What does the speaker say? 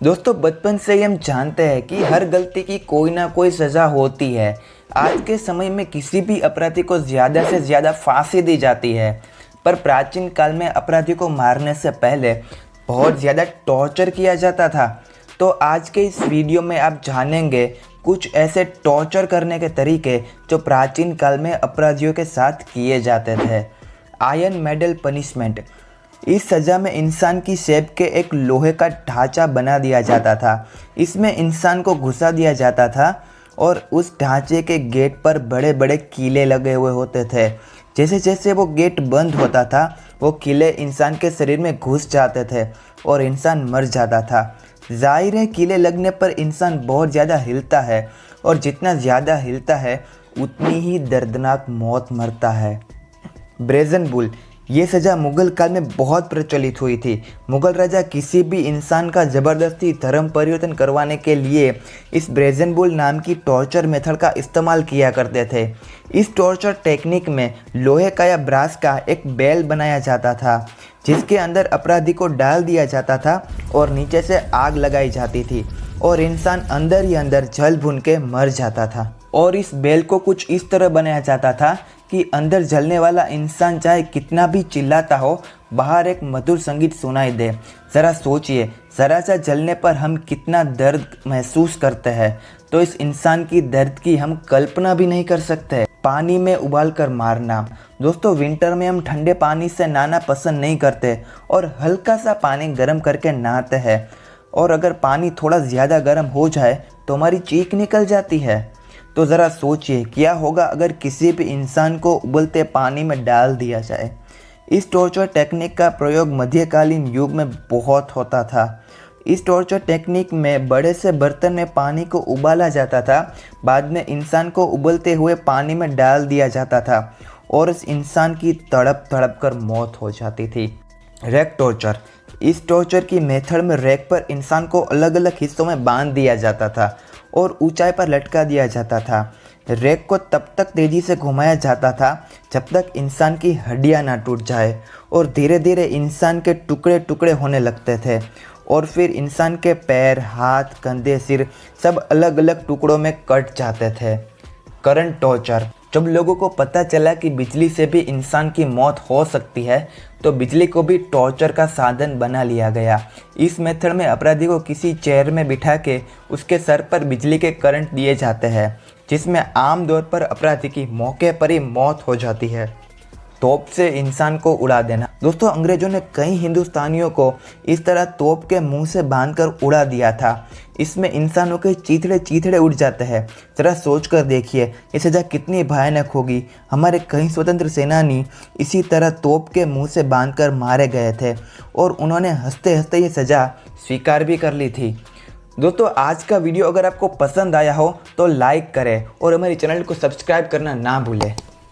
दोस्तों, बचपन से ही हम जानते हैं कि हर गलती की कोई ना कोई सज़ा होती है। आज के समय में किसी भी अपराधी को ज़्यादा से ज़्यादा फांसी दी जाती है, पर प्राचीन काल में अपराधी को मारने से पहले बहुत ज़्यादा टॉर्चर किया जाता था। तो आज के इस वीडियो में आप जानेंगे कुछ ऐसे टॉर्चर करने के तरीके जो प्राचीन काल में अपराधियों के साथ किए जाते थे। Iron medal punishment. इस सज़ा में इंसान की शेप के एक लोहे का ढांचा बना दिया जाता था। इसमें इंसान को घुसा दिया जाता था और उस ढांचे के गेट पर बड़े बड़े कीले लगे हुए होते थे। जैसे जैसे वो गेट बंद होता था, वो कीले इंसान के शरीर में घुस जाते थे और इंसान मर जाता था। जाहिर है, कीले लगने पर इंसान बहुत ज़्यादा हिलता है और जितना ज़्यादा हिलता है उतनी ही दर्दनाक मौत मरता है। Brazen bull. ये सज़ा मुग़ल काल में बहुत प्रचलित हुई थी। मुग़ल राजा किसी भी इंसान का ज़बरदस्ती धर्म परिवर्तन करवाने के लिए इस ब्रेजन बुल नाम की टॉर्चर मेथड का इस्तेमाल किया करते थे। इस टॉर्चर टेक्निक में लोहे का या ब्रास का एक बेल बनाया जाता था, जिसके अंदर अपराधी को डाल दिया जाता था और नीचे से आग लगाई जाती थी और इंसान अंदर ही अंदर जल भून के मर जाता था। और इस बेल को कुछ इस तरह बनाया जाता था कि अंदर जलने वाला इंसान चाहे कितना भी चिल्लाता हो, बाहर एक मधुर संगीत सुनाई दे। ज़रा सोचिए, ज़रा सा जलने पर हम कितना दर्द महसूस करते हैं, तो इस इंसान की दर्द की हम कल्पना भी नहीं कर सकते। पानी में उबाल कर मारना। दोस्तों, विंटर में हम ठंडे पानी से नहाना पसंद नहीं करते और हल्का सा पानी गर्म करके नहाते हैं, और अगर पानी थोड़ा ज़्यादा गर्म हो जाए तो हमारी चीख निकल जाती है। तो ज़रा सोचिए क्या होगा अगर किसी भी इंसान को उबलते पानी में डाल दिया जाए। इस टॉर्चर टेक्निक का प्रयोग मध्यकालीन युग में बहुत होता था। इस टॉर्चर टेक्निक में बड़े से बर्तन में पानी को उबाला जाता था, बाद में इंसान को उबलते हुए पानी में डाल दिया जाता था और उस इंसान की तड़प तड़प कर मौत हो जाती थी। Rack torture. इस टॉर्चर की मेथड में रैक पर इंसान को अलग अलग हिस्सों में बांध दिया जाता था और ऊंचाई पर लटका दिया जाता था। रैक को तब तक तेज़ी से घुमाया जाता था जब तक इंसान की हड्डियां ना टूट जाए, और धीरे धीरे इंसान के टुकड़े टुकड़े होने लगते थे और फिर इंसान के पैर, हाथ, कंधे, सिर सब अलग अलग टुकड़ों में कट जाते थे। Current torture. जब लोगों को पता चला कि बिजली से भी इंसान की मौत हो सकती है, तो बिजली को भी टॉर्चर का साधन बना लिया गया। इस मेथड में अपराधी को किसी चेयर में बिठा के उसके सर पर बिजली के करंट दिए जाते हैं, जिसमें आमतौर पर अपराधी की मौके पर ही मौत हो जाती है। तोप से इंसान को उड़ा देना। दोस्तों, अंग्रेजों ने कई हिंदुस्तानियों को इस तरह तोप के मुंह से बांधकर उड़ा दिया था। इसमें इंसानों के चीथड़े चीथड़े उड़ जाते हैं। ज़रा सोच कर देखिए ये सज़ा कितनी भयानक होगी। हमारे कई स्वतंत्र सेनानी इसी तरह तोप के मुंह से बांधकर मारे गए थे और उन्होंने हंसते हंसते ये सज़ा स्वीकार भी कर ली थी। दोस्तों, आज का वीडियो अगर आपको पसंद आया हो तो लाइक करें और हमारे चैनल को सब्सक्राइब करना ना भूलें।